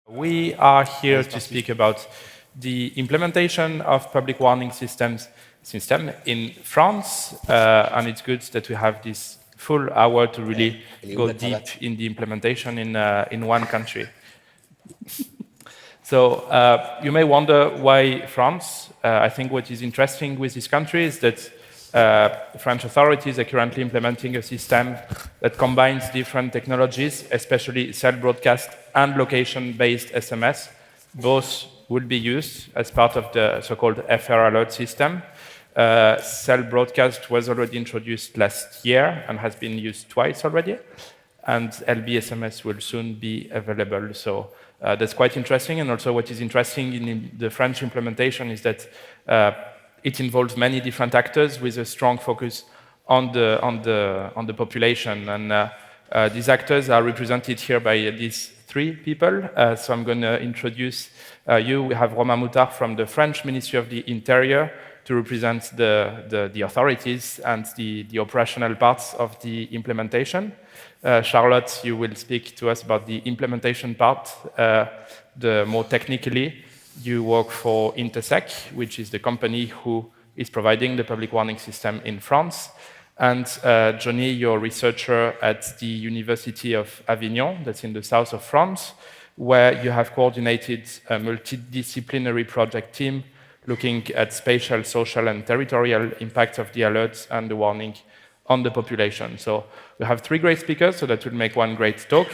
We are here to speak about the implementation of public warning system in France, and it's good that we have this full hour to really go deep in the implementation in one country. So you may wonder why France. I think what is interesting with this country is that French authorities are currently implementing a system that combines different technologies, especially cell broadcast and location-based SMS. Both will be used as part of the so-called FR alert system. Cell broadcast was already introduced last year and has been used twice already, and LB-SMS will soon be available. So that's quite interesting, and also what is interesting in the French implementation is that it involves many different actors with a strong focus on the population, and these actors are represented here by these three people. So I'm going to introduce you. We have Romain Moutard from the French Ministry of the Interior to represent the authorities and the operational parts of the implementation. Charlotte, you will speak to us about the implementation part, the more technically. You work for Intersec, which is the company who is providing the public warning system in France. And Johnny, you're a researcher at the University of Avignon, that's in the south of France, where you have coordinated a multidisciplinary project team looking at spatial, social, and territorial impacts of the alerts and the warning on the population. So we have three great speakers, so that will make one great talk.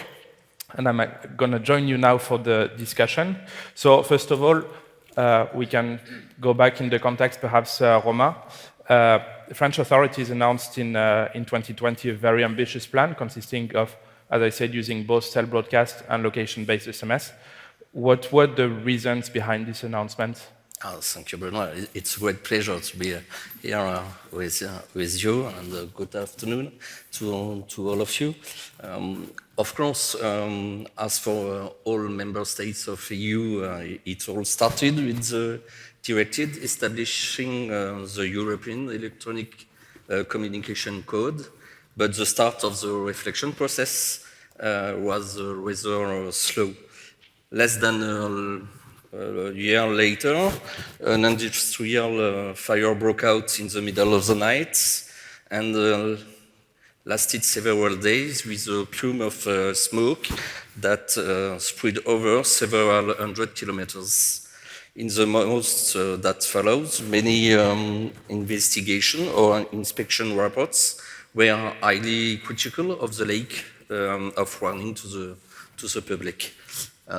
And I'm going to join you now for the discussion. So first of all, we can go back in the context, perhaps, Romain. French authorities announced in 2020 a very ambitious plan consisting of, as I said, using both cell broadcast and location-based SMS. What were the reasons behind this announcement? Thank you, Benoit. It's a great pleasure to be here with you, and good afternoon to all of you. Of course, as for all member states of EU, it all started with the directive establishing the European Electronic Communication Code, but the start of the reflection process was rather slow. Less than a year later, an industrial fire broke out in the middle of the night and lasted several days with a plume of smoke that spread over several hundred kilometers. In the months that followed, many investigation or inspection reports were highly critical of the lack of warning to the public.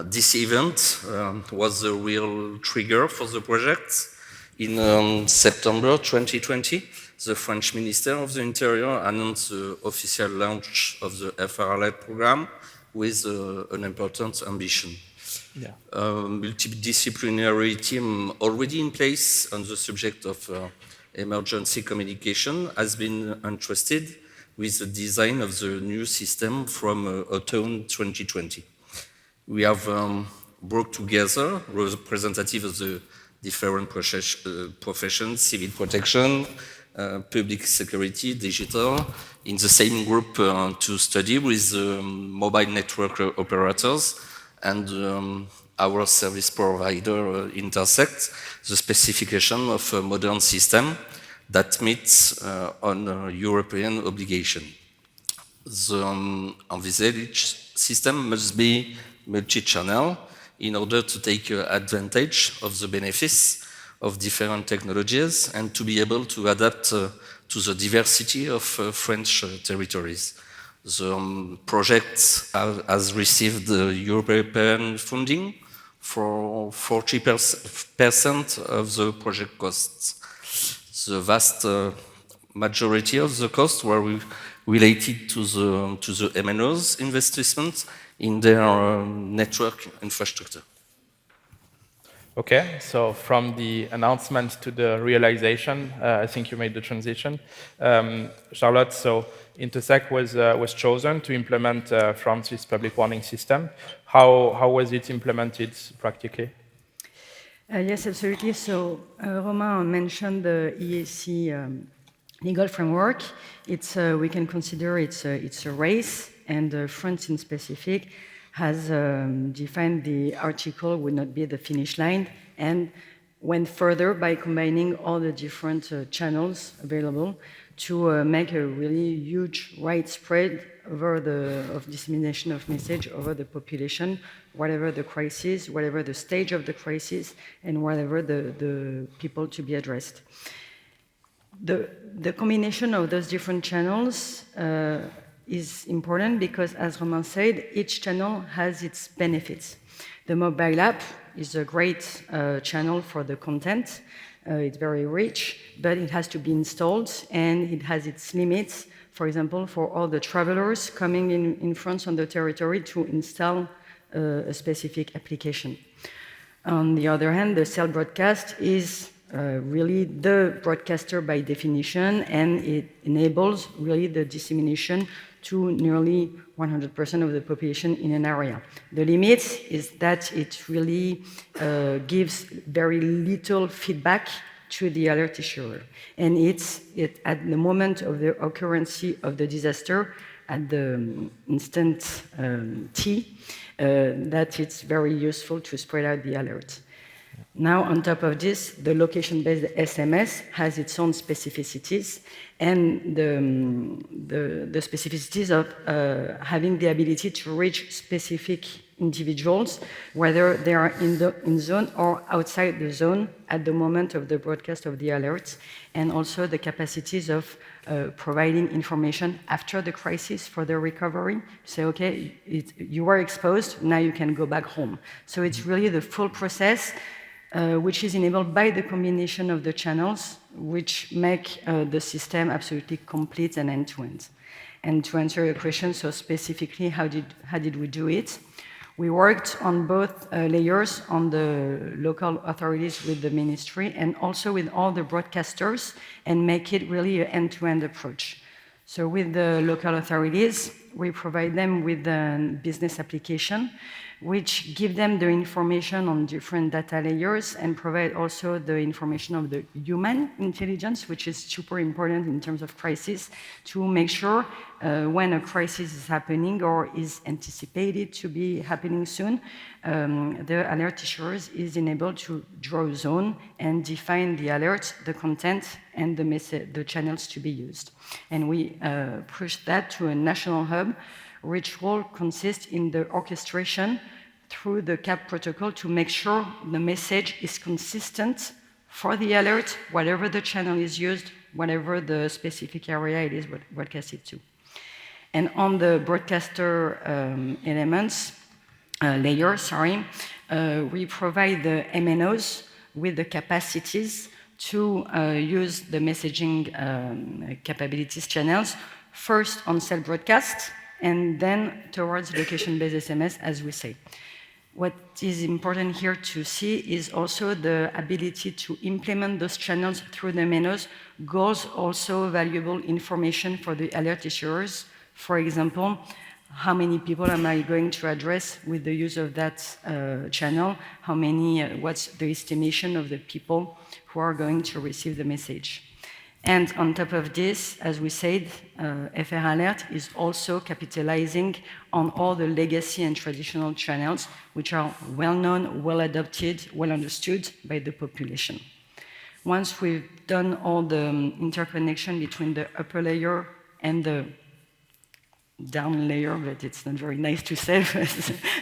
This event was the real trigger for the project. In September 2020, the French Minister of the Interior announced the official launch of the FRLA program with an important ambition. Yeah. A multidisciplinary team already in place on the subject of emergency communication has been entrusted with the design of the new system from autumn 2020. We have brought together representatives of the different professions, civil protection, public security, digital, in the same group to study with mobile network operators and our service provider Intersec, the specification of a modern system that meets on European obligation. The envisaged system must be multi-channel in order to take advantage of the benefits of different technologies and to be able to adapt to the diversity of French territories. The project has received European funding for 40% of the project costs. The vast majority of the costs were related to the MNO's investments in their network infrastructure. Okay, so from the announcement to the realization, I think you made the transition. Charlotte, so Intersec was chosen to implement France's public warning system. How was it implemented practically? Yes, absolutely. So Romain mentioned the EAC legal framework. We can consider it's a race, and France in specific has defined the article would not be the finish line, and went further by combining all the different channels available to make a really huge widespread of dissemination of message over the population, whatever the crisis, whatever the stage of the crisis, and whatever the people to be addressed. The combination of those different channels is important because, as Romain said, each channel has its benefits. The mobile app is a great channel for the content. It's very rich, but it has to be installed, and it has its limits. For example, for all the travelers coming in France on the territory to install a specific application. On the other hand, the cell broadcast is really the broadcaster by definition, and it enables really the dissemination to nearly 100% of the population in an area. The limit is that it really gives very little feedback to the alert issuer. And it's at the moment of the occurrence of the disaster, at the instant T, that it's very useful to spread out the alert. Now, on top of this, the location-based SMS has its own specificities, and the specificities of having the ability to reach specific individuals, whether they are in zone or outside the zone at the moment of the broadcast of the alerts, and also the capacities of providing information after the crisis for the recovery. Say, okay, you were exposed, now you can go back home. So it's really the full process which is enabled by the combination of the channels, which make the system absolutely complete and end-to-end. And to answer your question, so specifically, how did we do it? We worked on both layers, on the local authorities with the ministry, and also with all the broadcasters, and make it really an end-to-end approach. So with the local authorities, we provide them with a business application, which give them the information on different data layers and provide also the information of the human intelligence, which is super important in terms of crisis, to make sure when a crisis is happening or is anticipated to be happening soon, the alert issuers is enabled to draw a zone and define the alert, the content, and the channels to be used. And we push that to a national hub, which will consist in the orchestration through the CAP protocol to make sure the message is consistent for the alert, whatever the channel is used, whatever the specific area it is broadcasted to. And on the broadcaster elements, layer, we provide the MNOs with the capacities to use the messaging capabilities channels, first on cell broadcast, and then towards location-based SMS, as we say. What is important here to see is also the ability to implement those channels through the MNOs goes also valuable information for the alert issuers. For example, how many people am I going to address with the use of that channel? How many, what's the estimation of the people who are going to receive the message? And on top of this, as we said, FR Alert is also capitalizing on all the legacy and traditional channels, which are well-known, well-adopted, well-understood by the population. Once we've done all the interconnection between the upper layer and the down layer, but it's not very nice to say,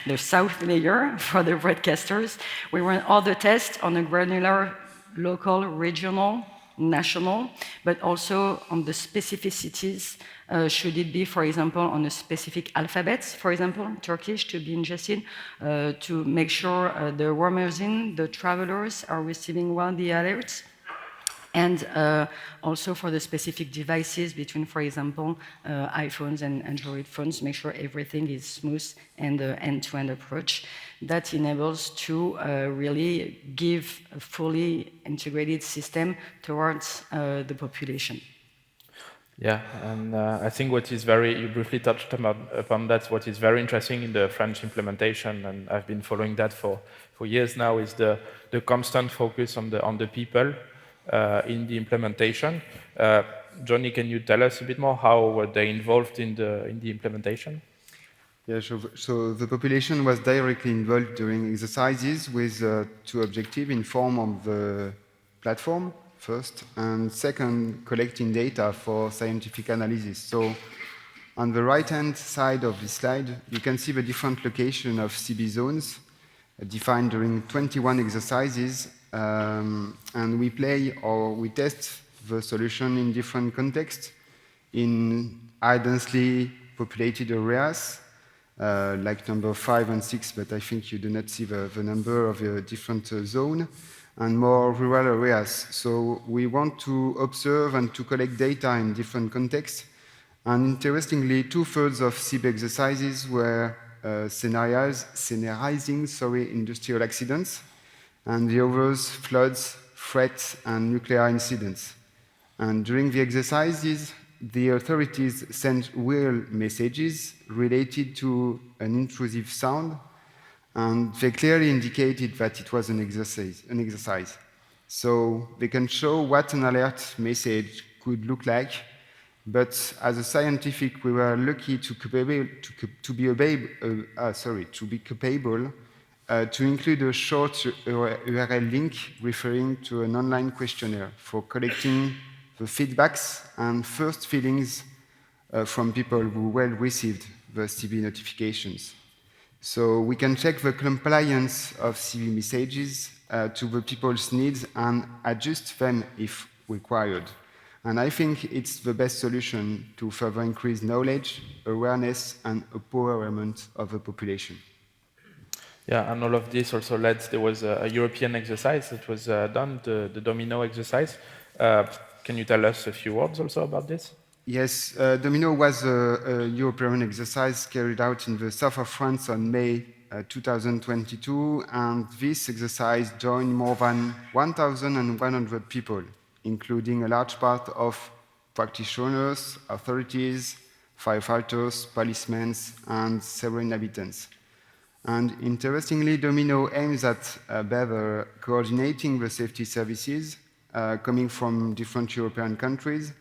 the south layer for the broadcasters, we run all the tests on a granular, local, regional, national, but also on the specificities. Should it be, for example, on a specific alphabet, for example, Turkish to be ingested, to make sure the roamers in, the travelers are receiving well the alerts, and also for the specific devices between, for example, iPhones and Android phones, make sure everything is smooth and end-to-end approach. That enables to really give a fully integrated system towards the population. Yeah, and I think what is you briefly touched upon that, what is very interesting in the French implementation, and I've been following that for years now, is the constant focus on the people in the implementation. Johnny, can you tell us a bit more how were they involved in the implementation? Yeah, so the population was directly involved during exercises with two objectives: inform on the platform first, and second, collecting data for scientific analysis. So on the right-hand side of this slide, you can see the different location of CB zones defined during 21 exercises, and we play or we test the solution in different contexts, in high densely populated areas, like number 5 and 6, but I think you do not see the number of a different zone, and more rural areas. So we want to observe and to collect data in different contexts. And interestingly, 2/3 of CB exercises were scenariizing industrial accidents, and the others floods, threats, and nuclear incidents. And during the exercises, the authorities sent real messages related to an intrusive sound, and they clearly indicated that it was an exercise. So they can show what an alert message could look like, but as a scientific, we were lucky to be capable to include a short URL link referring to an online questionnaire for collecting the feedbacks and first feelings from people who well received the CB notifications. So we can check the compliance of CB messages to the people's needs and adjust them if required. And I think it's the best solution to further increase knowledge, awareness, and empowerment of the population. Yeah, and all of this also led, there was a European exercise that was done, the Domino exercise. Can you tell us a few words also about this? Yes, Domino was a European exercise carried out in the south of France on May 2022, and this exercise joined more than 1,100 people, including a large part of practitioners, authorities, firefighters, policemen, and several inhabitants. And interestingly, Domino aims at better coordinating the safety services coming from different European countries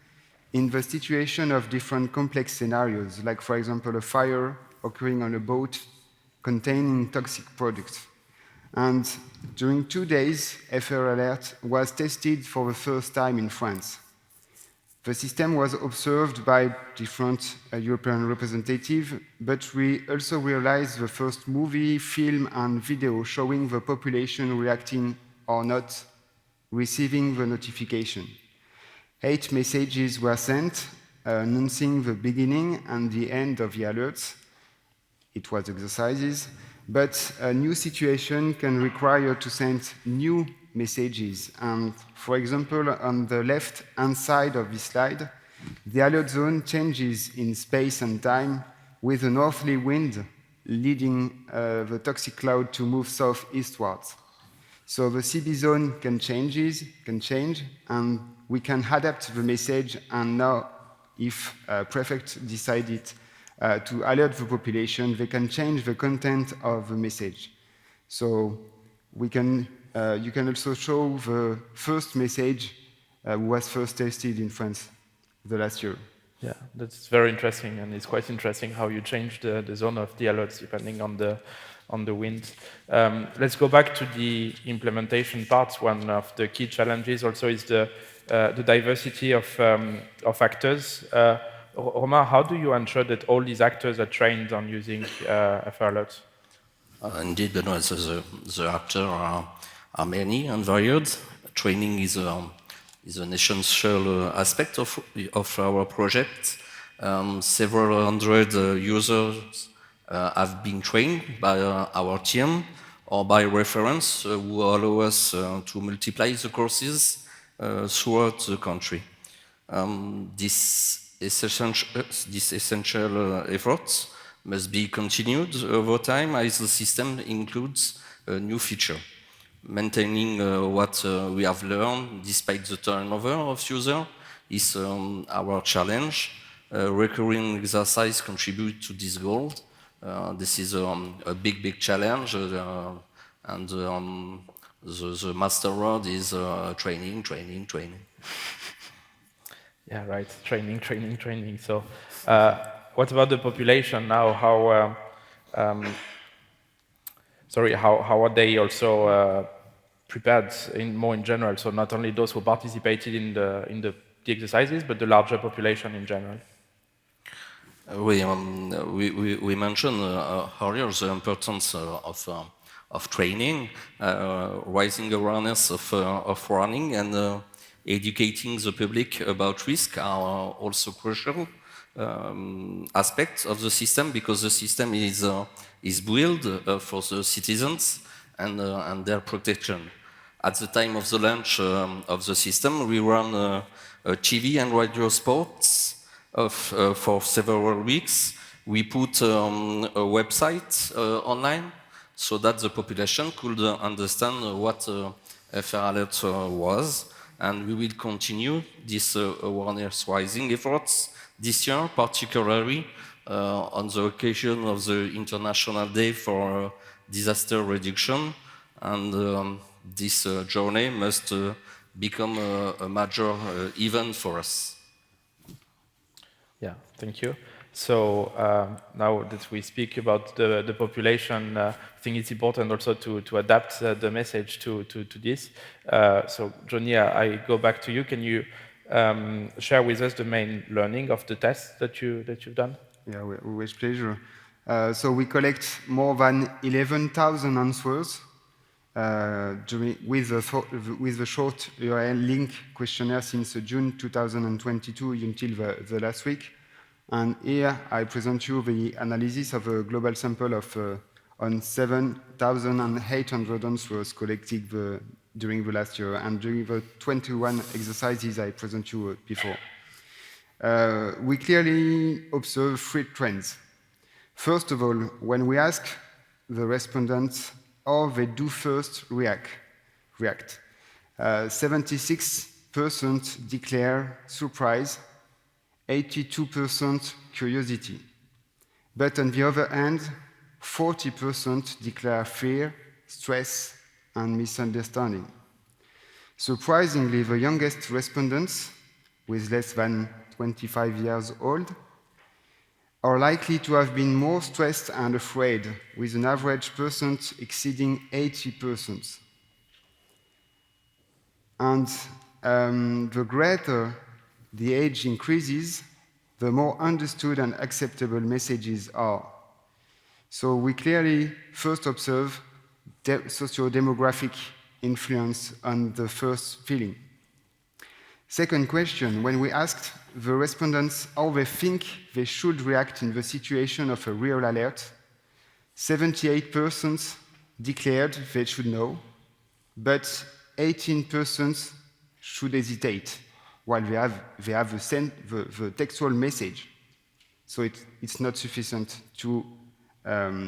in the situation of different complex scenarios, like, for example, a fire occurring on a boat containing toxic products. And during 2 days, FR Alert was tested for the first time in France. The system was observed by different European representatives, but we also realized the first movie, film, and video showing the population reacting or not receiving the notification. 8 messages were sent announcing the beginning and the end of the alerts. It was exercises, but a new situation can require to send new messages. And for example, on the left-hand side of this slide, the alert zone changes in space and time with a northerly wind leading the toxic cloud to move southeastwards. So the CB zone can change, and we can adapt the message. And now, if prefect decided to alert the population, they can change the content of the message. So we can, you can also show the first message was first tested in France the last year. Yeah, that's very interesting, and it's quite interesting how you change the zone of the alerts depending on the wind. Let's go back to the implementation part. One of the key challenges also is the diversity of actors. Romain, how do you ensure that all these actors are trained on using FR alerts? Indeed, Benoit, the actors are many and varied. Training is an essential aspect of our project. Several hundred users have been trained by our team or by reference who allow us to multiply the courses throughout the country. This essential efforts must be continued over time as the system includes a new feature. Maintaining what we have learned despite the turnover of users is our challenge. Recurring exercise contribute to this goal. This is a big challenge, and the master word is training. Yeah, right. Training. So, what about the population now? Sorry, how are they also prepared more in general? So not only those who participated in the exercises, but the larger population in general. We mentioned earlier the importance of training, raising awareness of running, and educating the public about risk are also crucial aspects of the system, because the system is built for the citizens and their protection. At the time of the launch of the system, we run TV and radio spots for several weeks. We put a website online so that the population could understand what FR Alert was, and we will continue this awareness raising efforts this year, particularly on the occasion of the International Day for Disaster Reduction, and this journey must become a major event for us. Yeah, thank you. So now that we speak about the population, I think it's important also to adapt the message to this. So Johnny, I go back to you. Can you share with us the main learning of the tests that you've done? Yeah, with pleasure. So we collect more than 11,000 answers with the short URL link questionnaire since June 2022 until the last week. And here I present you the analysis of a global sample of on 7,800 answers collected during the last year and during the 21 exercises I present you before. We clearly observe three trends. First of all, when we ask the respondents how they do first react. 76% declare surprise, 82% curiosity. But on the other hand, 40% declare fear, stress, and misunderstanding. Surprisingly, the youngest respondents, with less than 25 years old, are likely to have been more stressed and afraid, with an average percent exceeding 80%. And the greater the age increases, the more understood and acceptable messages are. So we clearly first observe socio-demographic influence on the first feeling. Second question, when we asked the respondents how they think they should react in the situation of a real alert, 78% declared they should know, but 18% should hesitate, while they have the textual message. So it's not sufficient to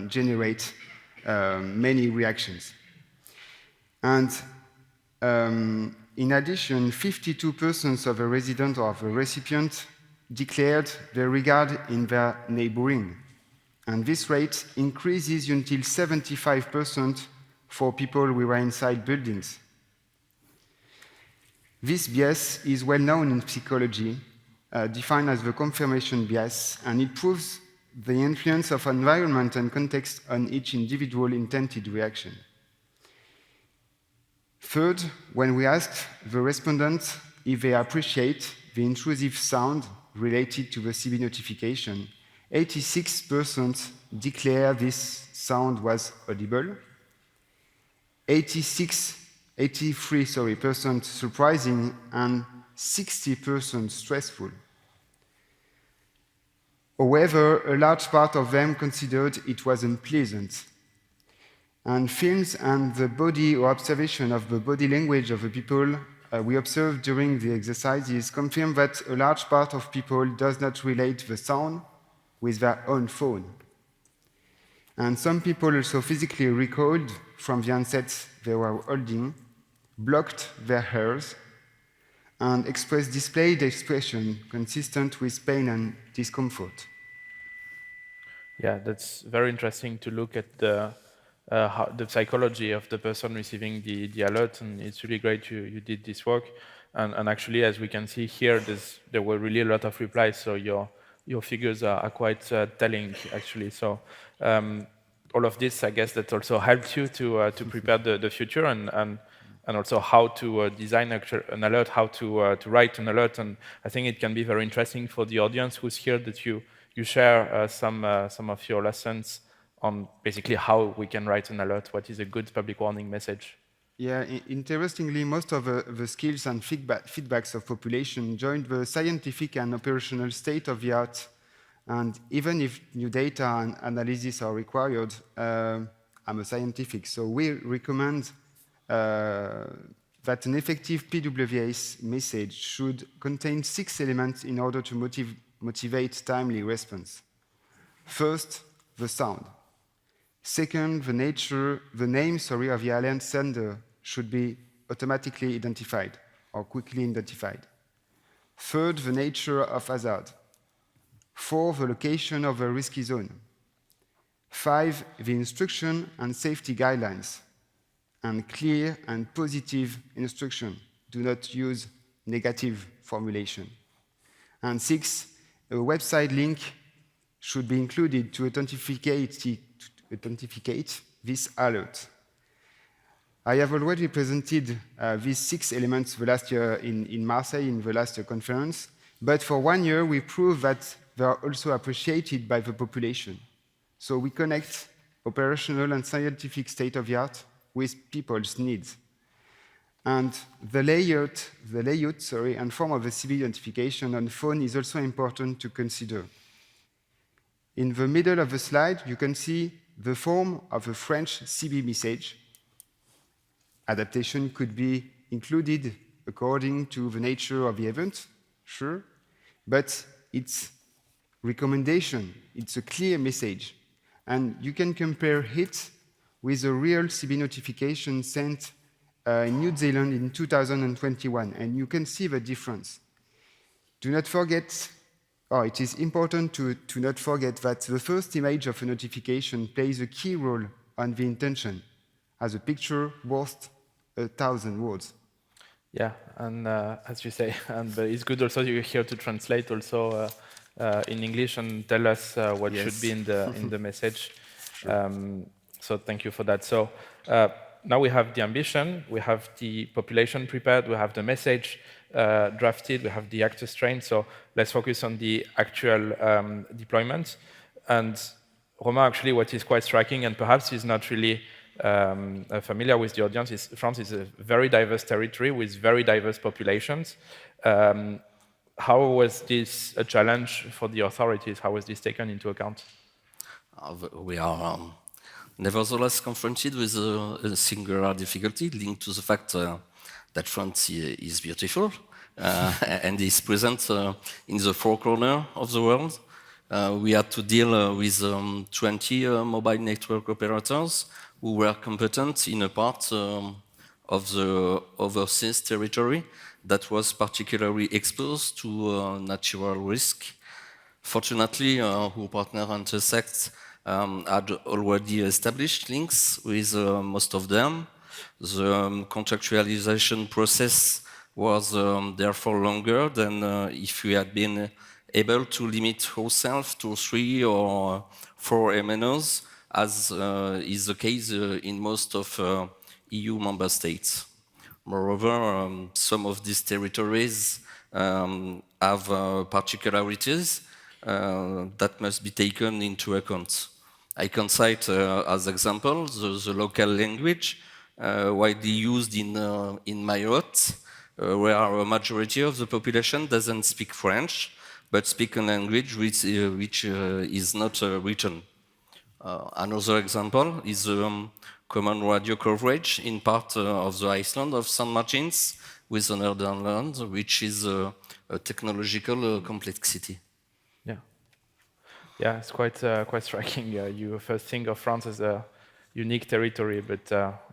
generate many reactions. And in addition, 52% of the resident or the recipient declared their regard in their neighboring. And this rate increases until 75% for people who are inside buildings. This bias is well known in psychology, defined as the confirmation bias, and it proves the influence of environment and context on each individual intended reaction. Third, when we asked the respondents if they appreciate the intrusive sound related to the CB notification, 86% declare this sound was audible, 83% surprising, and 60% stressful. However, a large part of them considered it was unpleasant. And films and the body or observation of the body language of the people we observed during the exercises confirm that a large part of people does not relate the sound with their own phone. And some people also physically recoiled from the handsets they were holding, blocked their ears, and displayed expression consistent with pain and discomfort. Yeah, that's very interesting to look at the psychology of the person receiving the alert, and it's really great you did this work. And actually, as we can see here, there were really a lot of replies. So your your figures are quite telling, actually. So all of this, I guess, that also helps you to prepare the future and also how to design an alert, how to write an alert. And I think it can be very interesting for the audience who's here that you share some of your lessons on basically how we can write an alert, what is a good public warning message. Yeah, interestingly, most of the skills and feedbacks of population joined the scientific and operational state of the art. And even if new data and analysis are required, I'm a scientific, so we recommend that an effective PWS message should contain 6 elements in order to motivate timely response. First, the sound. Second, the name of the alert sender should be automatically identified or quickly identified. Third, the nature of hazard. 4, the location of a risky zone. 5, the instruction and safety guidelines. And clear and positive instruction. Do not use negative formulation. And 6, a website link should be included to authenticate this alert. I have already presented these 6 elements the last year in Marseille in the last conference, but for 1 year we proved that they are also appreciated by the population. So we connect operational and scientific state-of-the-art with people's needs. And the layout and form of the CB identification on phone is also important to consider. In the middle of the slide, you can see the form of a French CB message. Adaptation could be included according to the nature of the event, sure, but it's recommendation, it's a clear message. And you can compare it with a real CB notification sent in New Zealand in 2021, and you can see the difference. Do not forget, it is important to not forget that the first image of a notification plays a key role on the intention, as a picture worth 1,000 words. Yeah, and as you say, and it's good also you're here to translate also in English and tell us what should be in the message. Sure. So thank you for that. So now we have the ambition, we have the population prepared, we have the message drafted, we have the actors trained. So let's focus on the actual deployment. And Romain, actually, what is quite striking, and perhaps is not really familiar with the audience, is France is a very diverse territory with very diverse populations. How was this a challenge for the authorities? How was this taken into account? We are nevertheless confronted with a singular difficulty linked to the fact that France is beautiful and is present in the 4 corners of the world. We had to deal with 20 mobile network operators who were competent in a part of the overseas territory that was particularly exposed to natural risk. Fortunately, our partner Intersec had already established links with most of them. The contractualization process was therefore longer than if we had been able to limit ourselves to 3 or 4 MNOs, as is the case in most of EU member states. Moreover, some of these territories have particularities that must be taken into account. I can cite as example the local language widely used in Mayotte, where a majority of the population doesn't speak French, but speak a language which is not written. Another example is common radio coverage in part of the island of St. Martin's with the Netherlands, which is a technological complexity. Yeah, it's quite striking. You first think of France as a unique territory, but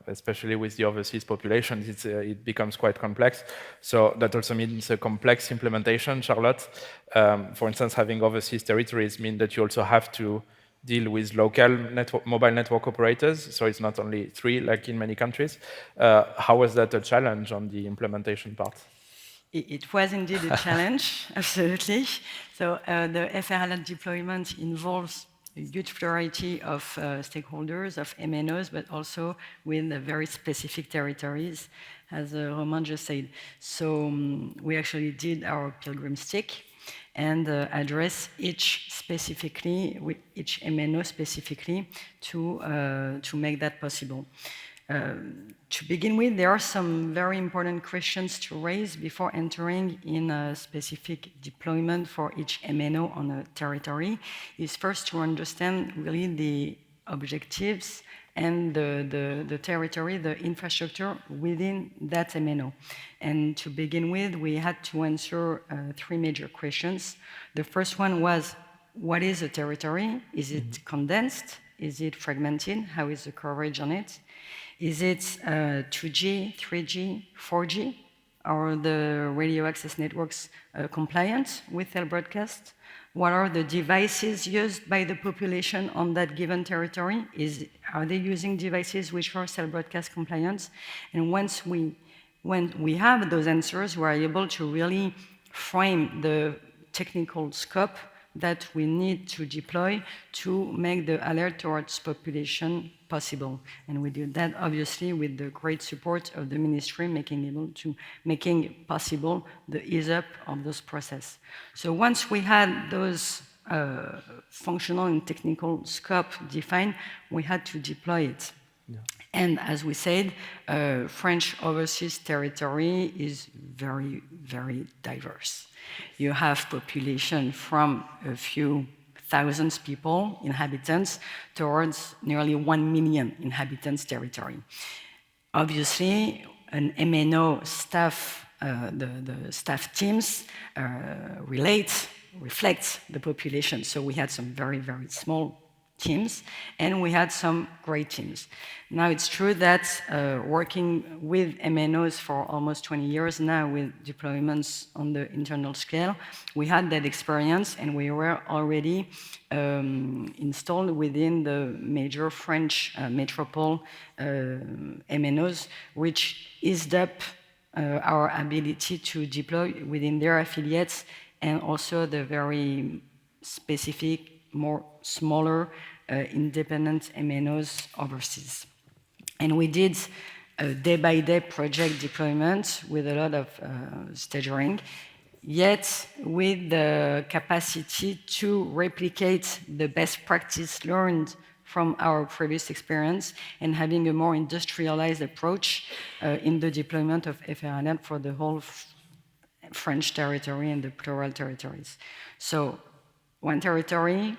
especially with the overseas population, it becomes quite complex. So that also means a complex implementation, Charlotte. For instance, having overseas territories mean that you also have to deal with local mobile network operators, so it's not only 3 like in many countries. How was that a challenge on the implementation part? It was indeed a challenge, absolutely. So the FRLN deployment involves a huge variety of stakeholders, of MNOs, but also with very specific territories, as Romain just said. So we actually did our pilgrim stick and address each specifically, with each MNO specifically, to make that possible. To begin with, there are some very important questions to raise before entering in a specific deployment for each MNO on a territory. Is first to understand really the objectives and the territory, the infrastructure within that MNO. And to begin with, we had to answer 3 major questions. The first one was, what is a territory? Is it condensed? Is it fragmented? How is the coverage on it? Is it 2G, 3G, 4G? Are the radio access networks compliant with cell broadcast? What are the devices used by the population on that given territory? Are they using devices which are cell broadcast compliant? And when we have those answers, we are able to really frame the technical scope that we need to deploy to make the alert towards population possible. And we do that obviously with the great support of the ministry, making possible the ease up of those process. So once we had those functional and technical scope defined, we had to deploy it. Yeah. And as we said, French overseas territory is very, very diverse. You have population from a few thousands people, inhabitants, towards nearly 1 million inhabitants territory. Obviously, an MNO staff, the staff teams reflect the population. So we had some very, very small teams, and we had some great teams. Now, it's true that working with MNOs for almost 20 years now with deployments on the internal scale, we had that experience, and we were already installed within the major French metropole MNOs, which eased up our ability to deploy within their affiliates, and also the very specific, more smaller independent MNOs overseas. And we did a day-by-day project deployment with a lot of staging, yet with the capacity to replicate the best practice learned from our previous experience and having a more industrialized approach in the deployment of FRLN for the whole French territory and the plural territories. So one territory,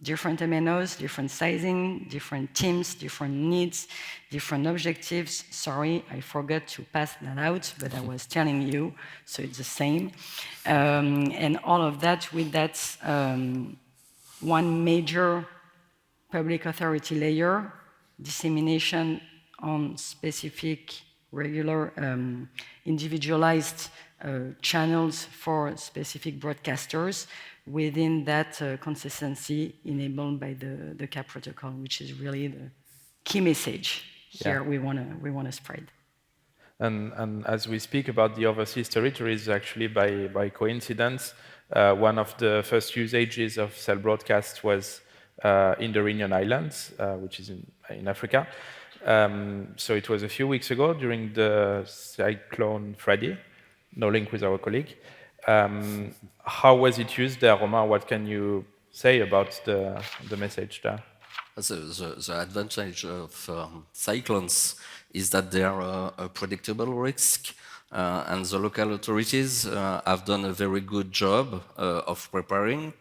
different MNOs, different sizing, different teams, different needs, different objectives. Sorry, I forgot to pass that out, but I was telling you, so it's the same. And all of that with that one major public authority layer, dissemination on specific, regular, individualized channels for specific broadcasters within that consistency enabled by the CAP protocol, which is really the key message here we want to spread. And as we speak about the overseas territories, actually by coincidence, one of the first usages of cell broadcast was in the Reunion Islands, which is in Africa. So it was a few weeks ago during the Cyclone Freddy, no link with our colleague. How was it used there, Romain? What can you say about the message there? The advantage of cyclones is that they are a predictable risk, and the local authorities have done a very good job of preparing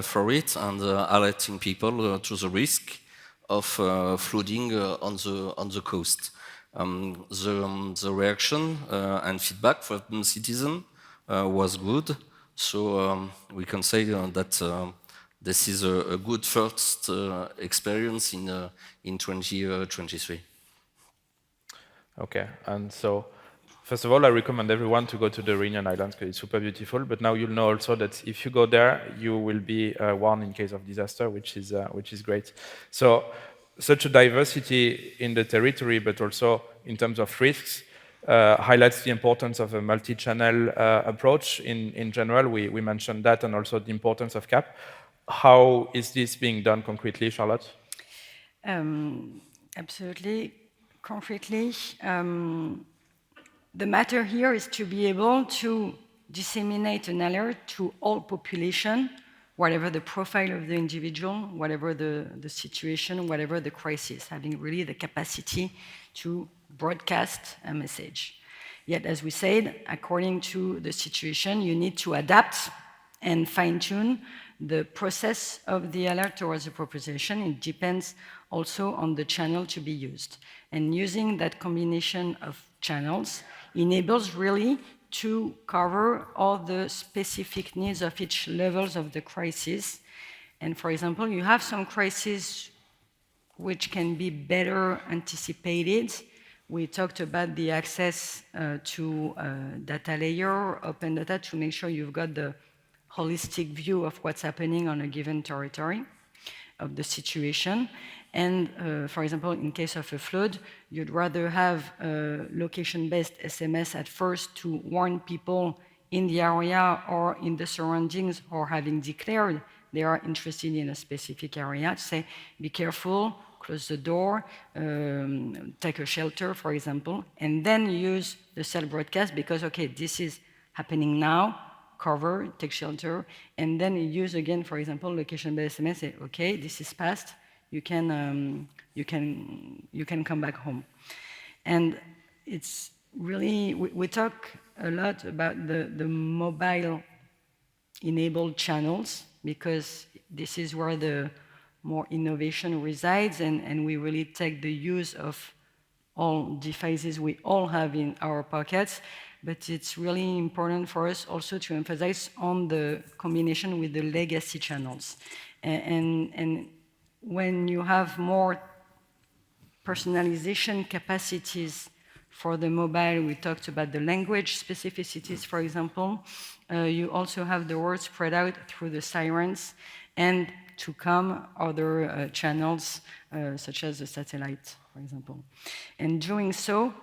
for it and alerting people to the risk of flooding on the coast. The reaction and feedback from citizens was good, so we can say that this is a good first experience in 2023. Okay, and so first of all, I recommend everyone to go to the Reunion Islands because it's super beautiful. But now you'll know also that if you go there, you will be warned in case of disaster, which is great. So such a diversity in the territory, but also in terms of risks. highlights the importance of a multi-channel approach in general. We mentioned that, and also the importance of CAP. How is this being done concretely, Charlotte? Absolutely. Concretely, the matter here is to be able to disseminate an alert to all population, whatever the profile of the individual, whatever the situation, whatever the crisis, having really the capacity to broadcast a message. Yet, as we said, according to the situation, you need to adapt and fine-tune the process of the alert towards the proposition. It depends also on the channel to be used. And using that combination of channels enables really to cover all the specific needs of each levels of the crisis. And for example, you have some crises which can be better anticipated. We talked about the access to data layer, open data, to make sure you've got the holistic view of what's happening on a given territory, of the situation. And for example, in case of a flood, you'd rather have a location-based SMS at first to warn people in the area or in the surroundings, or having declared they are interested in a specific area, to say, be careful, close the door, take a shelter, for example, and then use the cell broadcast because, okay, this is happening now, cover, take shelter, and then use again, for example, location-based SMS, say, okay, this is past, you can come back home. And it's really, we talk a lot about the mobile-enabled channels, because this is where the more innovation resides, and we really take the use of all devices we all have in our pockets. But it's really important for us also to emphasize on the combination with the legacy channels. And when you have more personalization capacities for the mobile, we talked about the language specificities, for example. You also have the words spread out through the sirens, and to come other channels, such as the satellite, for example. And doing so,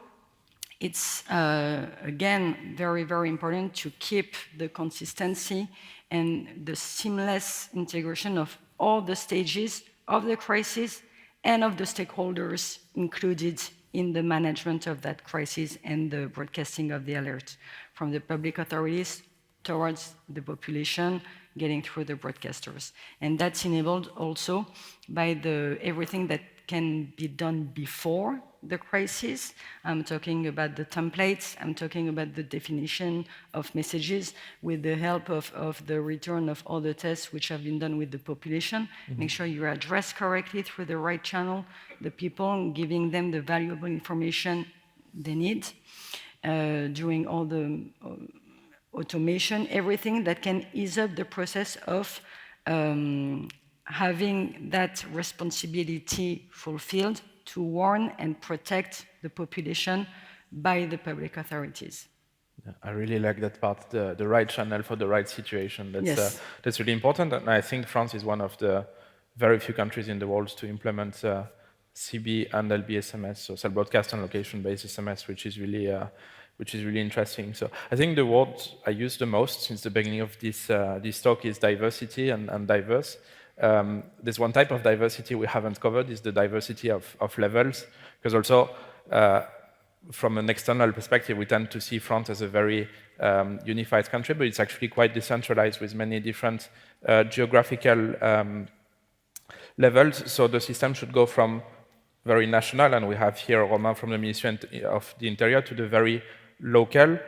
it's, again, very, very important to keep the consistency and the seamless integration of all the stages of the crisis and of the stakeholders included in the management of that crisis and the broadcasting of the alert, from the public authorities towards the population, getting through the broadcasters. And that's enabled also by everything that can be done before the crisis. I'm talking about the templates, I'm talking about the definition of messages with the help of the return of all the tests which have been done with the population. Make sure you address correctly through the right channel the people, giving them the valuable information they need, doing all the automation, everything that can ease up the process of having that responsibility fulfilled to warn and protect the population by the public authorities. Yeah, I really like that part, the right channel for the right situation. That's, yes. That's really important, and I think France is one of the very few countries in the world to implement CB and LB SMS, so cell broadcast and location-based SMS, which is really interesting. So I think the word I use the most since the beginning of this talk is diversity and diverse. There's one type of diversity we haven't covered, is the diversity of levels, because also from an external perspective, we tend to see France as a very unified country, but it's actually quite decentralized with many different geographical levels. So the system should go from very national, and we have here Romain from the Ministry of the Interior, to the very local.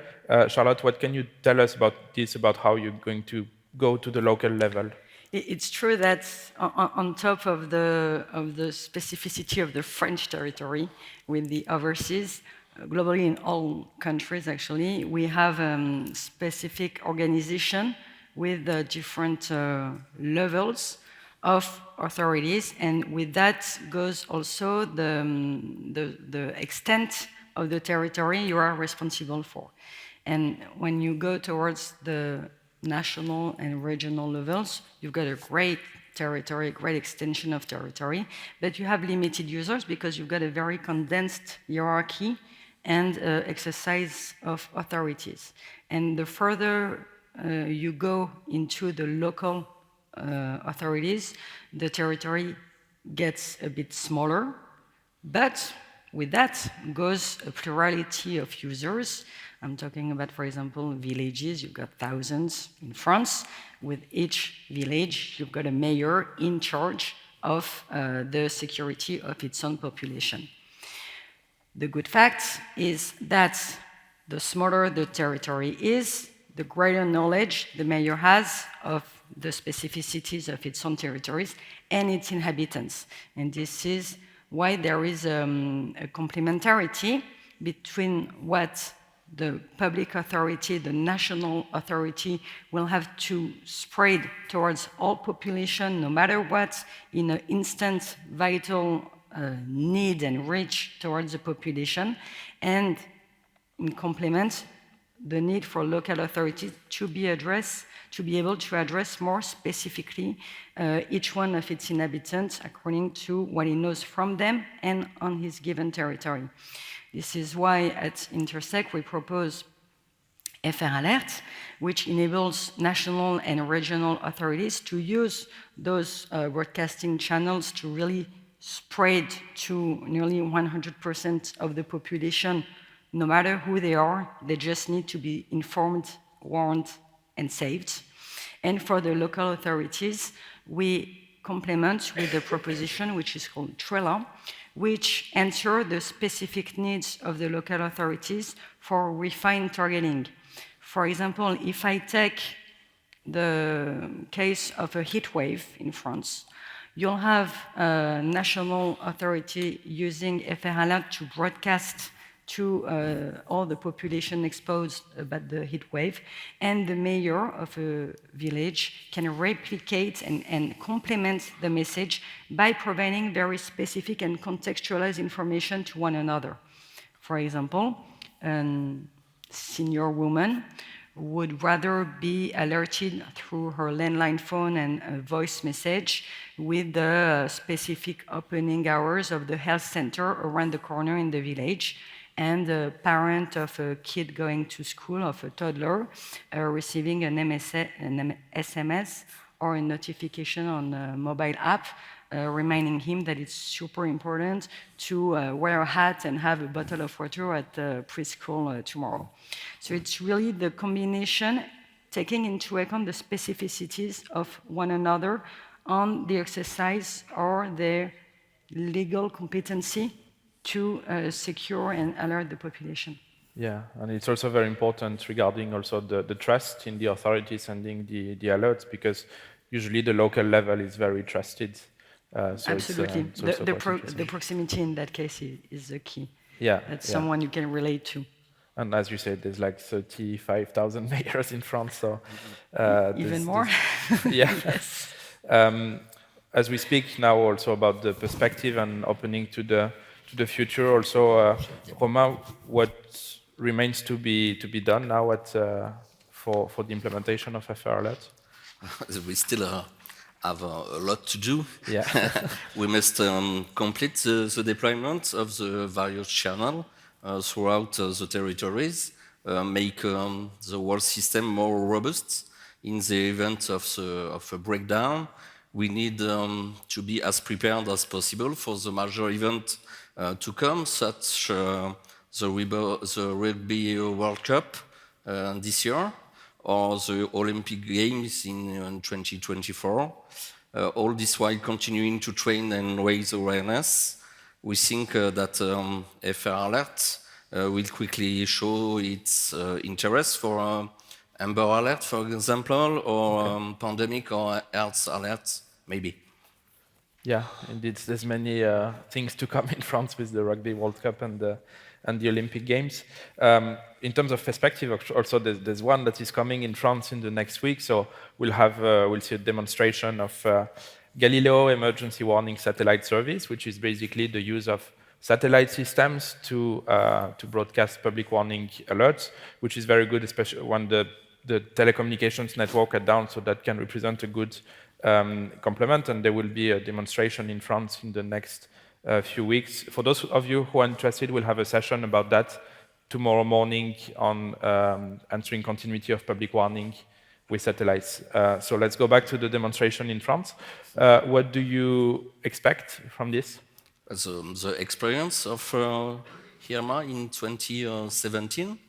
Charlotte, what can you tell us about this, about how you're going to go to the local level? It's true that on top of the specificity of the French territory with the overseas, globally in all countries actually, we have specific organization with different levels of authorities, and with that goes also the extent of the territory you are responsible for. And when you go towards the national and regional levels, you've got a great territory, a great extension of territory, but you have limited users because you've got a very condensed hierarchy and exercise of authorities. And the further you go into the local authorities, the territory gets a bit smaller, but with that goes a plurality of users. I'm talking about, for example, villages. You've got thousands in France. With each village, you've got a mayor in charge of the security of its own population. The good fact is that the smaller the territory is, the greater knowledge the mayor has of the specificities of its own territories and its inhabitants. And this is why there is a complementarity between what the public authority, the national authority, will have to spread towards all population, no matter what, in an instant vital need and reach towards the population, and in complement, the need for local authorities to be able to address more specifically each one of its inhabitants according to what he knows from them and on his given territory. This is why at Intersec we propose FR Alert, which enables national and regional authorities to use those broadcasting channels to really spread to nearly 100% of the population. No matter who they are, they just need to be informed, warned, and saved. And for the local authorities, we complement with a proposition which is called Trela, which answer the specific needs of the local authorities for refined targeting. For example, if I take the case of a heat wave in France, you'll have a national authority using FR Alert to broadcast to all the population exposed about the heat wave, and the mayor of a village can replicate and complement the message by providing very specific and contextualized information to one another. For example, a senior woman would rather be alerted through her landline phone and a voice message with the specific opening hours of the health center around the corner in the village, and the parent of a kid going to school, of a toddler, receiving an SMS or a notification on a mobile app, reminding him that it's super important to wear a hat and have a bottle of water at preschool tomorrow. So it's really the combination, taking into account the specificities of one another on the exercise or their legal competency to secure and alert the population. Yeah, and it's also very important regarding also the trust in the authorities sending the alerts, because usually the local level is very trusted. So absolutely. It's the proximity in that case is the key. Yeah. That's someone you can relate to. And as you said, there's like 35,000 mayors in France, so... Even more? Yeah. Yes. As we speak now also about the perspective and opening to the future, also, Romain, what remains to be done now for the implementation of FR Alert? We still have a lot to do. Yeah. We must complete the deployment of the various channels throughout the territories, make the whole system more robust in the event of a breakdown. We need to be as prepared as possible for the major event to come, such the Rugby World Cup this year, or the Olympic Games in 2024. All this while continuing to train and raise awareness. We think that FR Alert will quickly show its interest for Amber Alert, for example, or pandemic or health alert, maybe. Yeah, indeed, there's many things to come in France with the Rugby World Cup and the Olympic Games. In terms of perspective, also there's one that is coming in France in the next week. So we'll see a demonstration of Galileo emergency warning satellite service, which is basically the use of satellite systems to broadcast public warning alerts, which is very good, especially when the telecommunications network are down. So that can represent a good complement, and there will be a demonstration in France in the next few weeks. For those of you who are interested, we'll have a session about that tomorrow morning on ensuring continuity of public warning with satellites. So let's go back to the demonstration in France. What do you expect from this? The experience of EENA in 2017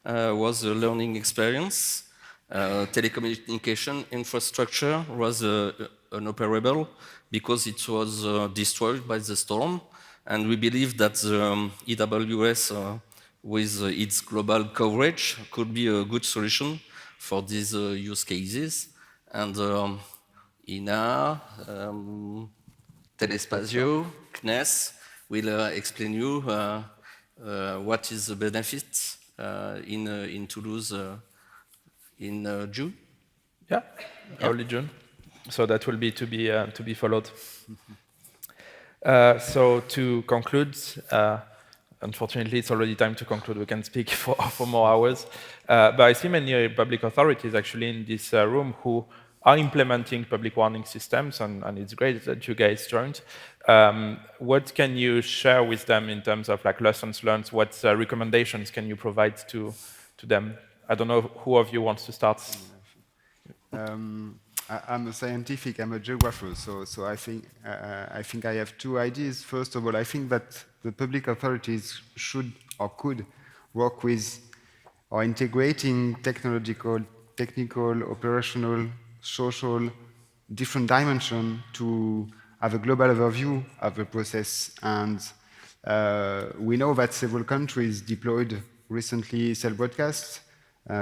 was a learning experience. Telecommunication infrastructure was unoperable because it was destroyed by the storm. And we believe that the EWS, with its global coverage, could be a good solution for these use cases. And EENA, Telespazio, CNES will explain you what is the benefit in Toulouse in June. Yeah, early June. So that will be to be followed. So to conclude, unfortunately, it's already time to conclude. We can speak for more hours. But I see many public authorities actually in this room who are implementing public warning systems, and it's great that you guys joined. What can you share with them in terms of like lessons learned? What recommendations can you provide to them? I don't know who of you wants to start. I'm a scientific, I'm a geographer, so I think I have two ideas. First of all, I think that the public authorities should or could work with or integrating technical, operational, social, different dimension to have a global overview of the process. And we know that several countries deployed recently cell broadcasts.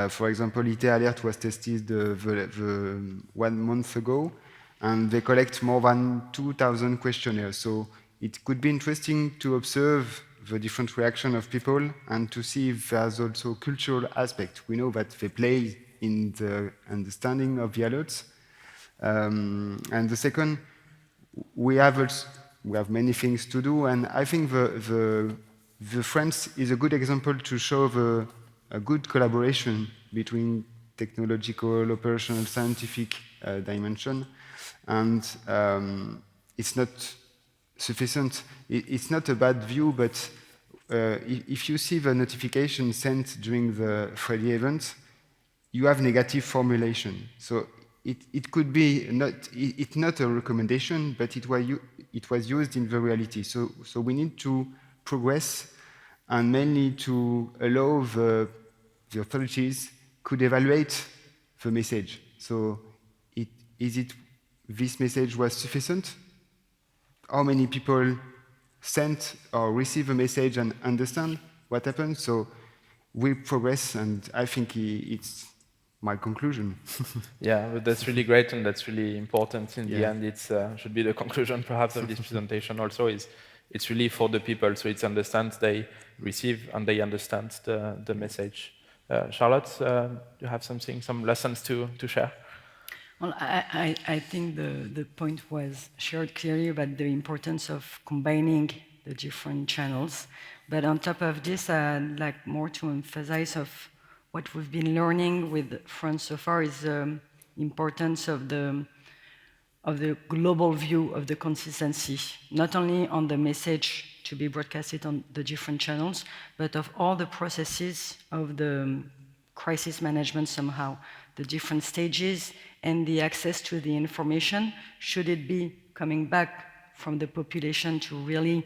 For example, IT Alert was tested 1 month ago, and they collect more than 2,000 questionnaires. So it could be interesting to observe the different reaction of people and to see if there's also cultural aspect. We know that they play in the understanding of the alerts. And the second, we have many things to do, and I think the France is a good example to show a good collaboration between technological, operational, scientific dimension, and it's not sufficient. It's not a bad view, but if you see the notification sent during the Friday event, you have negative formulation. So it could be it's not a recommendation, but it was used in the reality. So we need to progress, and mainly to allow the authorities could evaluate the message. So this message was sufficient? How many people sent or receive a message and understand what happened? So we progress, and I think it's my conclusion. Yeah, but that's really great, and that's really important. In the end, it should be the conclusion, perhaps, of this presentation also, it's really for the people, so it's understand, they receive, and they understand the message. Charlotte, you have some lessons to share? Well, I think the point was shared clearly about the importance of combining the different channels. But on top of this, I'd like more to emphasize of what we've been learning with France so far is the importance of the global view of the consistency, not only on the message to be broadcasted on the different channels, but of all the processes of the crisis management somehow, the different stages and the access to the information, should it be coming back from the population to really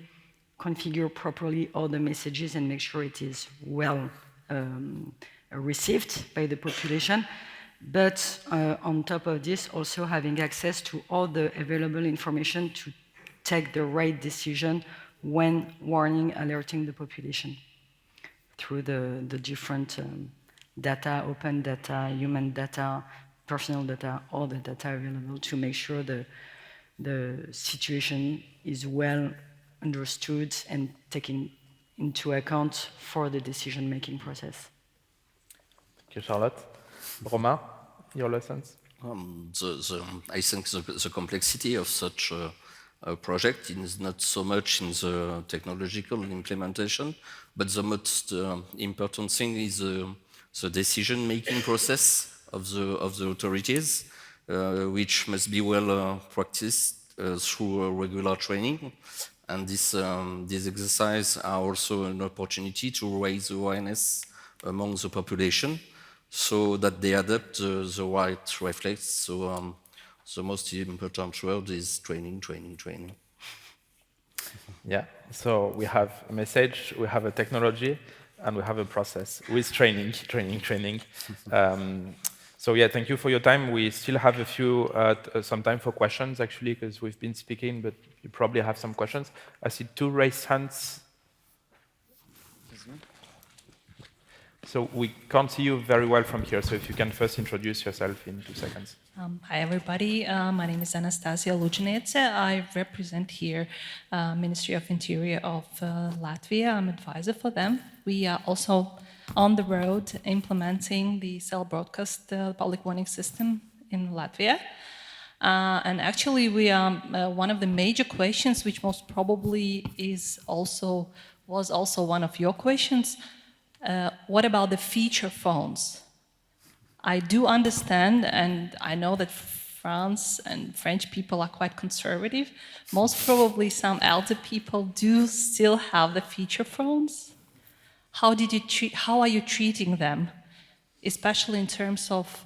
configure properly all the messages and make sure it is well received by the population. But on top of this, also having access to all the available information to take the right decision when warning, alerting the population through the different data, open data, human data, personal data, all the data available to make sure the situation is well understood and taken into account for the decision-making process. Thank you, Charlotte. Romain, your lessons? I think the complexity of such a project is not so much in the technological implementation, but the most important thing is the decision-making process of the authorities, which must be well practiced through regular training. And this exercise are also an opportunity to raise awareness among the population so that they adapt the right reflex. So the most important word is training, training, training. Yeah, so we have a message, we have a technology, and we have a process with training, training, training. So yeah, thank you for your time. We still have a few, some time for questions actually, because we've been speaking, but you probably have some questions. I see 2 raised hands. So we can't see you very well from here, so if you can first introduce yourself in 2 seconds. Hi, everybody. My name is Anastasia Lujanece. I represent here Ministry of Interior of Latvia. I'm advisor for them. We are also on the road implementing the cell broadcast public warning system in Latvia. And actually, we are one of the major questions, which most probably was also one of your questions. What about the feature phones? I do understand, and I know that France and French people are quite conservative. Most probably some elder people do still have the feature phones. How are you treating them, especially in terms of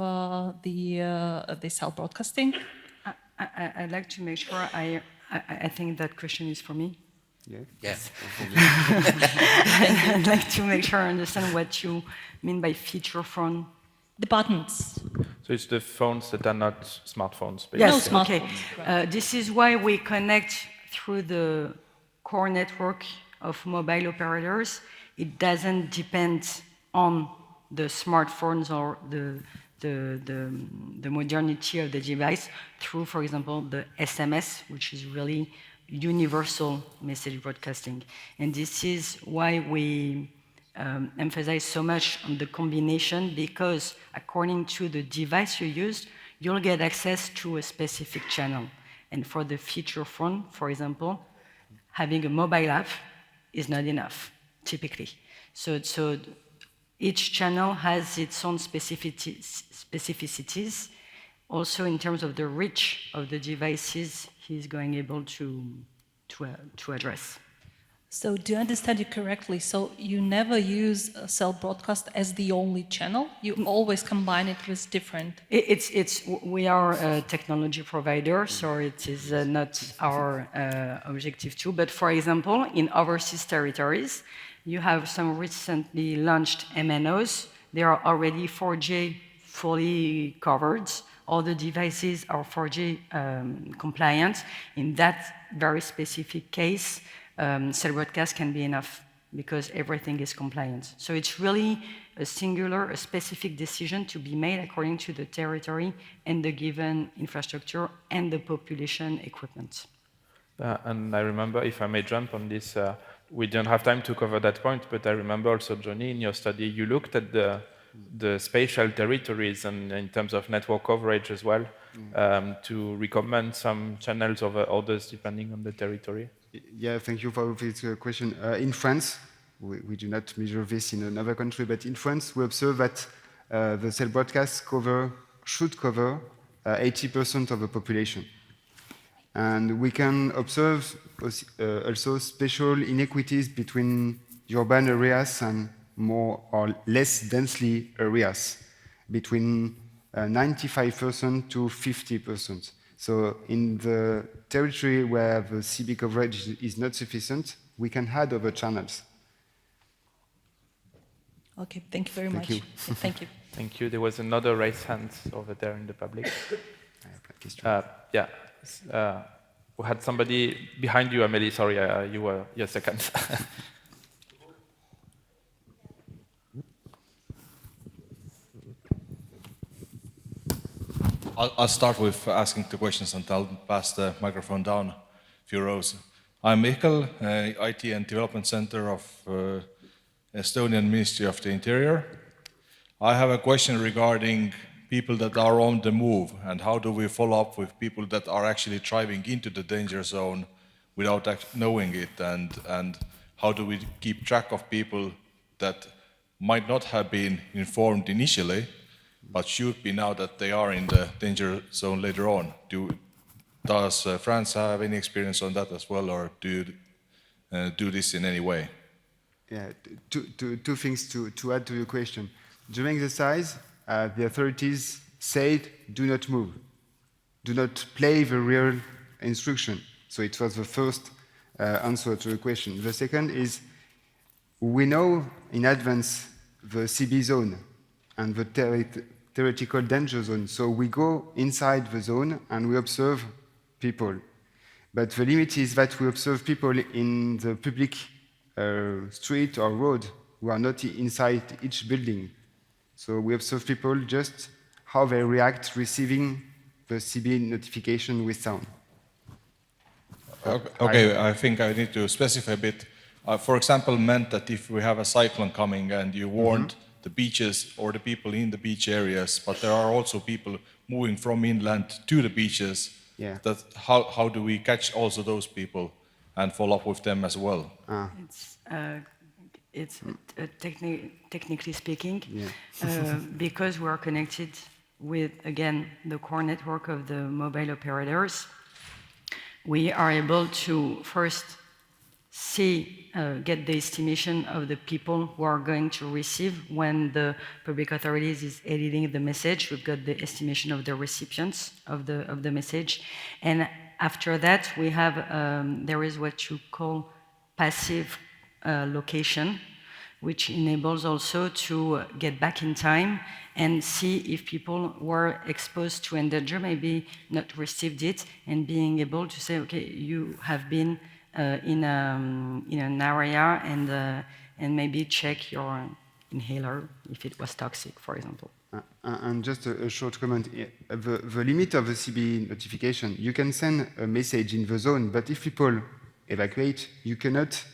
the cell broadcasting? I'd like to make sure I think that question is for me. Yeah. Yes. I'd like to make sure I understand what you mean by feature phone. The buttons. So it's the phones that are not smartphones, basically. Yes, No okay. smartphones, right. This is why we connect through the core network of mobile operators. It doesn't depend on the smartphones or the modernity of the device through, for example, the SMS, which is really universal message broadcasting. And this is why we emphasize so much on the combination, because according to the device you use, you'll get access to a specific channel. And for the feature phone, for example, having a mobile app is not enough, typically. So each channel has its own specificities. Also, in terms of the reach of the devices he's going able to address. So do I understand you correctly? So you never use cell broadcast as the only channel? You always combine it with different... We are a technology provider, so it is not our objective too. But for example, in overseas territories, you have some recently launched MNOs. They are already 4G fully covered. All the devices are 4G compliant. In that very specific case, cell broadcast can be enough because everything is compliant. So it's really a specific decision to be made according to the territory and the given infrastructure and the population equipment. And I remember, if I may jump on this, we don't have time to cover that point, but I remember also, Johnny, in your study, you looked at the spatial territories and in terms of network coverage as well, to recommend some channels over others depending on the territory. Yeah, thank you for this question. In France, we do not measure this in another country, but in France, we observe that the cell broadcast should cover 80% of the population. And we can observe also special inequities between urban areas and more or less densely areas, between 95% to 50%. So in the territory where the CB coverage is not sufficient, we can add other channels. Okay, thank you very much. You. Thank you. Thank you. There was another raised hand over there in the public. Yeah. We had somebody behind you, Amélie. Sorry, you were your second. I'll start with asking the questions and I'll pass the microphone down a few rows. I'm Mihkel, IT and Development Center of Estonian Ministry of the Interior. I have a question regarding people that are on the move and how do we follow up with people that are actually driving into the danger zone without knowing it, and how do we keep track of people that might not have been informed initially but should be now that they are in the danger zone later on. Does France have any experience on that as well, or do you do this in any way? Yeah, two things to add to your question. During the exercise, the authorities said, do not move. Do not play the real instruction. So it was the first answer to the question. The second is, we know in advance the CB zone and the theoretical danger zone. So we go inside the zone and we observe people. But the limit is that we observe people in the public street or road who are not inside each building. So we observe people just how they react receiving the CB notification with sound. Okay, I think I need to specify a bit. For example, meant that if we have a cyclone coming and you warned the beaches or the people in the beach areas, but there are also people moving from inland to the beaches, that how do we catch also those people and follow up with them as well? It's technically speaking, because we are connected with, again, the core network of the mobile operators, we are able to first get the estimation of the people who are going to receive when the public authorities is editing the message. We've got the estimation of the recipients of the message, and after that we have there is what you call passive location, which enables also to get back in time and see if people were exposed to endanger, maybe not received it, and being able to say, okay, you have been in an area, and maybe check your inhaler if it was toxic, for example. And just a short comment, the limit of the CB notification, you can send a message in the zone, but if people evacuate, you cannot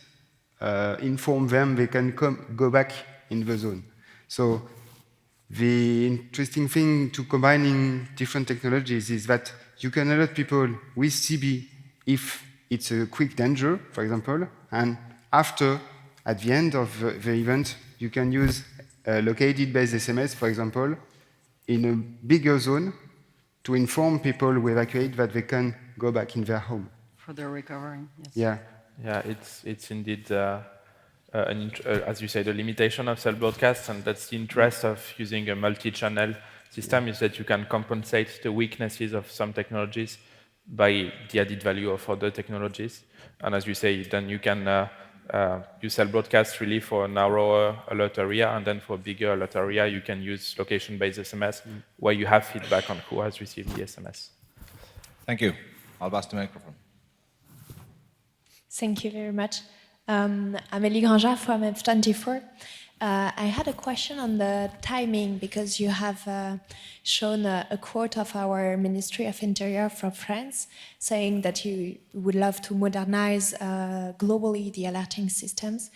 inform them they can go back in the zone. So the interesting thing to combining different technologies is that you can alert people with CB if it's a quick danger, for example, and after, at the end of the event, you can use located-based SMS, for example, in a bigger zone to inform people who evacuate that they can go back in their home. For the recovery, yes. Yeah. Yeah, it's indeed, as you say, the limitation of cell broadcasts, and that's the interest of using a multi-channel system, is that you can compensate the weaknesses of some technologies by the added value of other technologies. And as you say, then you can use cell broadcasts really for a narrower alert area, and then for a bigger alert area, you can use location-based SMS, where you have feedback on who has received the SMS. Thank you. I'll pass the microphone. Thank you very much. Amélie Grangin from F24. I had a question on the timing, because you have shown a quote of our Ministry of Interior from France saying that you would love to modernize globally the alerting systems.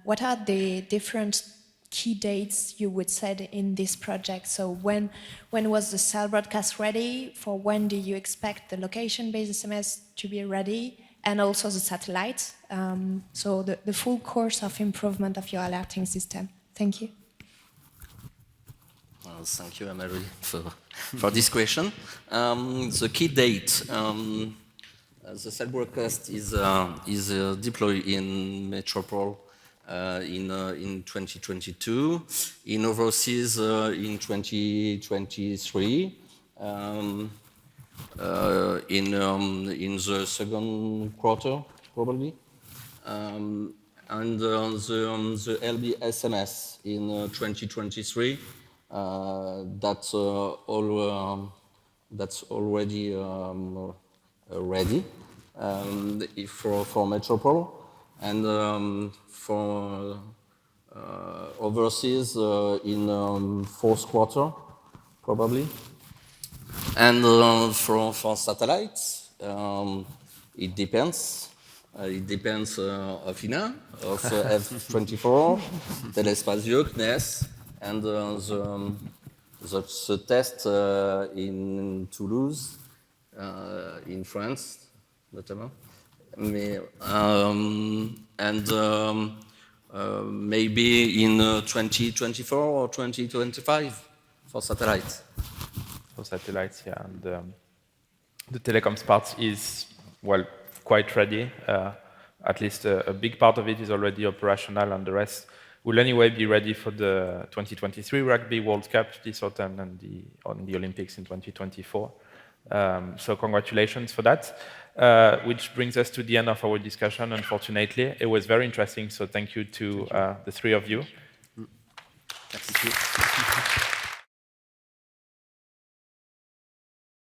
What are the different key dates you would set in this project? So when was the cell broadcast ready? For when do you expect the location-based SMS to be ready? And also the satellite, so the full course of improvement of your alerting system. Thank you. Well, thank you, Amélie, for this question. The key date, the cell broadcast is deployed in Metropole in 2022, in overseas in 2023. In the second quarter, probably, and the LB SMS in 2023. That's already ready for Metropole, and for overseas in fourth quarter, probably. And for satellites, it depends. It depends of EENA, of F24, Telespazio, CNES, and the test in Toulouse, in France, notamment. And maybe in 2024 or 2025 for satellites. For satellites, yeah, and the telecoms part is, well, quite ready. at least a big part of it is already operational, and the rest will anyway be ready for the 2023 Rugby World Cup this autumn and the Olympics in 2024. So congratulations for that. Which brings us to the end of our discussion, unfortunately. It was very interesting, so thank you to the three of you.